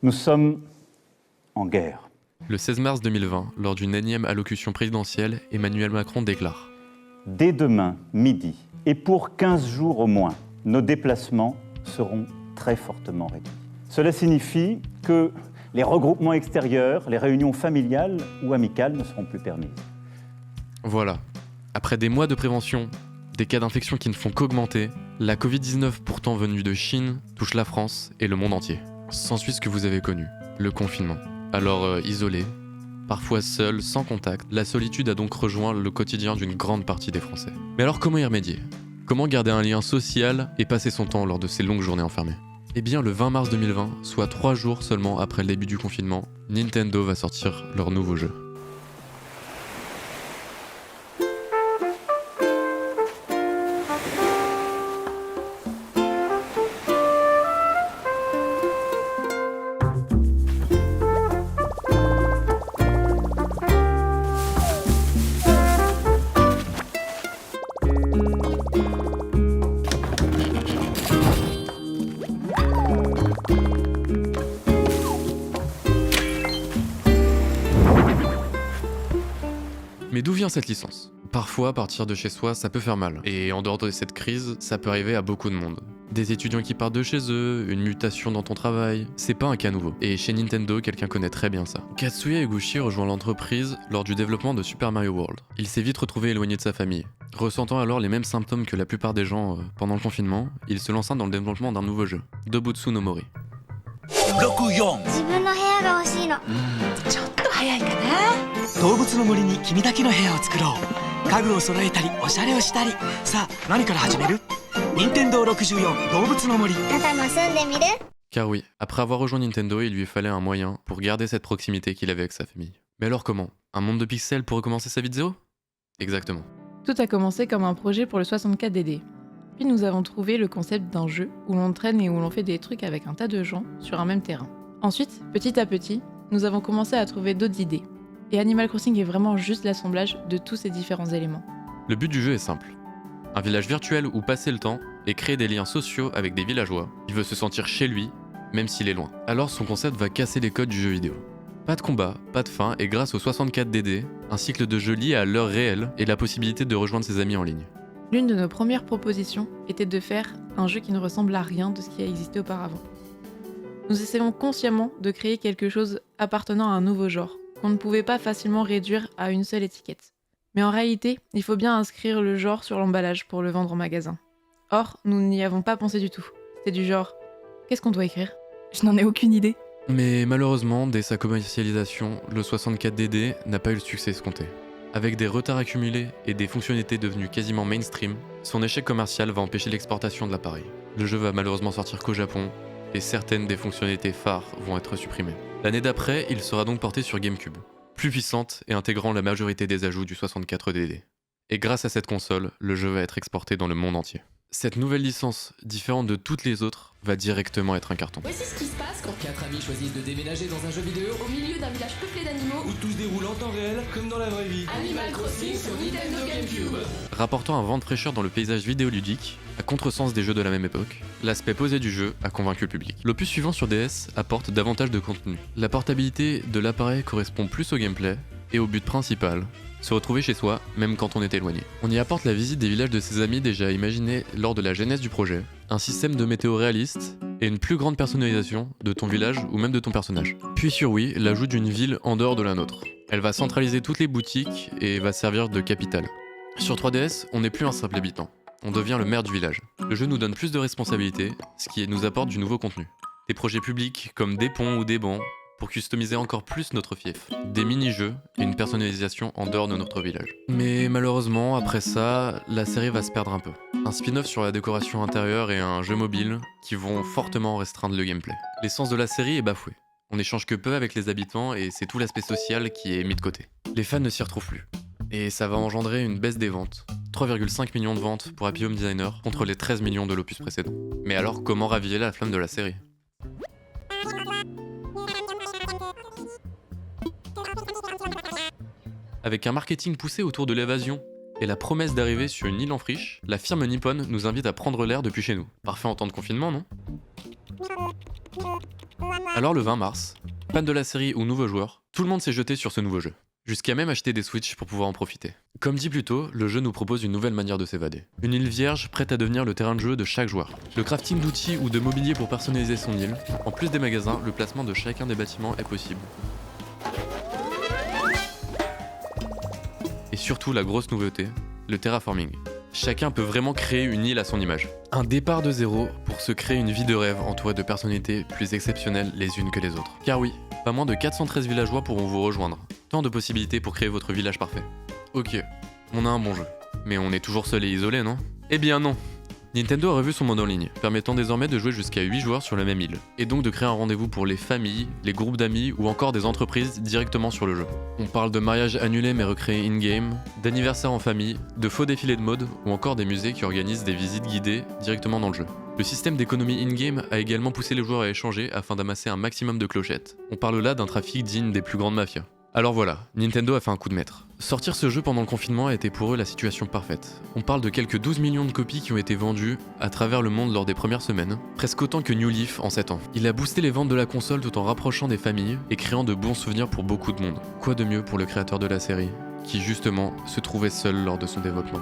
Nous sommes en guerre. Le 16 mars 2020, lors d'une énième allocution présidentielle, Emmanuel Macron déclare « Dès demain, midi, et pour 15 jours au moins, nos déplacements seront très fortement réduits. Cela signifie que les regroupements extérieurs, les réunions familiales ou amicales ne seront plus permises. » Voilà. Après des mois de prévention, des cas d'infection qui ne font qu'augmenter, la Covid-19 pourtant venue de Chine touche la France et le monde entier. S'ensuit ce que vous avez connu, le confinement. Alors isolé, parfois seul, sans contact, la solitude a donc rejoint le quotidien d'une grande partie des Français. Mais alors comment y remédier ? Comment garder un lien social et passer son temps lors de ces longues journées enfermées ? Eh bien le 20 mars 2020, soit 3 jours seulement après le début du confinement, Nintendo va sortir leur nouveau jeu. Mais d'où vient cette licence ? Parfois, partir de chez soi, ça peut faire mal. Et en dehors de cette crise, ça peut arriver à beaucoup de monde. Des étudiants qui partent de chez eux, une mutation dans ton travail, c'est pas un cas nouveau. Et chez Nintendo, quelqu'un connaît très bien ça. Katsuya Eguchi rejoint l'entreprise lors du développement de Super Mario World. Il s'est vite retrouvé éloigné de sa famille. Ressentant alors les mêmes symptômes que la plupart des gens pendant le confinement, il se lança dans le développement d'un nouveau jeu, Dobutsu no Mori. 64自分の部屋が欲しいの。ちょっと早いかな。動物の森に君だけの部屋を作ろう。家具を揃えたりおしゃれをしたり。さあ何から始める？任天堂64動物の森。あなたも住んでみる？ Car oui, après avoir rejoint Nintendo, il lui fallait un moyen pour garder cette proximité qu'il avait avec sa famille. Mais alors comment ? Un monde de pixels pour recommencer sa vie de zéro ? Exactement. Tout a commencé comme un projet pour le 64DD. Puis nous avons trouvé le concept d'un jeu où l'on traîne et où l'on fait des trucs avec un tas de gens sur un même terrain. Ensuite, petit à petit, nous avons commencé à trouver d'autres idées. Et Animal Crossing est vraiment juste l'assemblage de tous ces différents éléments. Le but du jeu est simple. Un village virtuel où passer le temps et créer des liens sociaux avec des villageois. Il veut se sentir chez lui, même s'il est loin. Alors son concept va casser les codes du jeu vidéo. Pas de combat, pas de fin, et grâce au 64DD, un cycle de jeu lié à l'heure réelle et la possibilité de rejoindre ses amis en ligne. L'une de nos premières propositions était de faire un jeu qui ne ressemble à rien de ce qui a existé auparavant. Nous essayons consciemment de créer quelque chose appartenant à un nouveau genre, qu'on ne pouvait pas facilement réduire à une seule étiquette. Mais en réalité, il faut bien inscrire le genre sur l'emballage pour le vendre en magasin. Or, nous n'y avons pas pensé du tout. C'était du genre, qu'est-ce qu'on doit écrire ? Je n'en ai aucune idée. Mais malheureusement, dès sa commercialisation, le 64DD n'a pas eu le succès escompté. Avec des retards accumulés et des fonctionnalités devenues quasiment mainstream, son échec commercial va empêcher l'exportation de l'appareil. Le jeu va malheureusement sortir qu'au Japon, et certaines des fonctionnalités phares vont être supprimées. L'année d'après, il sera donc porté sur GameCube, plus puissante et intégrant la majorité des ajouts du 64DD. Et grâce à cette console, le jeu va être exporté dans le monde entier. Cette nouvelle licence, différente de toutes les autres, va directement être un carton. Voici ce qui se passe quand 4 amis choisissent de déménager dans un jeu vidéo Au milieu d'un village peuplé d'animaux, où tout se déroule en temps réel comme dans la vraie vie. Animal Crossing sur Nintendo GameCube. Rapportant un vent de fraîcheur dans le paysage vidéoludique, à contresens des jeux de la même époque, l'aspect posé du jeu a convaincu le public. L'opus suivant sur DS apporte davantage de contenu. La portabilité de l'appareil correspond plus au gameplay et au but principal, se retrouver chez soi, même quand on est éloigné. On y apporte la visite des villages de ses amis déjà imaginés lors de la genèse du projet, un système de météo réaliste et une plus grande personnalisation de ton village ou même de ton personnage. Puis sur Wii, l'ajout d'une ville en dehors de la nôtre. Elle va centraliser toutes les boutiques et va servir de capitale. Sur 3DS, on n'est plus un simple habitant, on devient le maire du village. Le jeu nous donne plus de responsabilités, ce qui nous apporte du nouveau contenu. Des projets publics comme des ponts ou des bancs, pour customiser encore plus notre fief. Des mini-jeux et une personnalisation en dehors de notre village. Mais malheureusement, après ça, la série va se perdre un peu. Un spin-off sur la décoration intérieure et un jeu mobile qui vont fortement restreindre le gameplay. L'essence de la série est bafouée. On n'échange que peu avec les habitants et c'est tout l'aspect social qui est mis de côté. Les fans ne s'y retrouvent plus. Et ça va engendrer une baisse des ventes. 3,5 millions de ventes pour Happy Home Designer contre les 13 millions de l'opus précédent. Mais alors, comment raviver la flamme de la série ? Avec un marketing poussé autour de l'évasion et la promesse d'arriver sur une île en friche, la firme nippone nous invite à prendre l'air depuis chez nous. Parfait en temps de confinement, non ? Alors le 20 mars, fan de la série ou nouveau joueur, tout le monde s'est jeté sur ce nouveau jeu. Jusqu'à même acheter des Switch pour pouvoir en profiter. Comme dit plus tôt, le jeu nous propose une nouvelle manière de s'évader. Une île vierge prête à devenir le terrain de jeu de chaque joueur. Le crafting d'outils ou de mobilier pour personnaliser son île. En plus des magasins, le placement de chacun des bâtiments est possible. Et surtout la grosse nouveauté, le terraforming. Chacun peut vraiment créer une île à son image. Un départ de zéro pour se créer une vie de rêve entourée de personnalités plus exceptionnelles les unes que les autres. Car oui, pas moins de 413 villageois pourront vous rejoindre. Tant de possibilités pour créer votre village parfait. Ok, on a un bon jeu. Mais on est toujours seul et isolé, non? Eh bien non. Nintendo a revu son mode en ligne, permettant désormais de jouer jusqu'à 8 joueurs sur la même île, et donc de créer un rendez-vous pour les familles, les groupes d'amis ou encore des entreprises directement sur le jeu. On parle de mariages annulés mais recréés in-game, d'anniversaires en famille, de faux défilés de mode ou encore des musées qui organisent des visites guidées directement dans le jeu. Le système d'économie in-game a également poussé les joueurs à échanger afin d'amasser un maximum de clochettes. On parle là d'un trafic digne des plus grandes mafias. Alors voilà, Nintendo a fait un coup de maître. Sortir ce jeu pendant le confinement a été pour eux la situation parfaite. On parle de quelques 12 millions de copies qui ont été vendues à travers le monde lors des premières semaines, presque autant que New Leaf en 7 ans. Il a boosté les ventes de la console tout en rapprochant des familles et créant de bons souvenirs pour beaucoup de monde. Quoi de mieux pour le créateur de la série, qui justement se trouvait seul lors de son développement.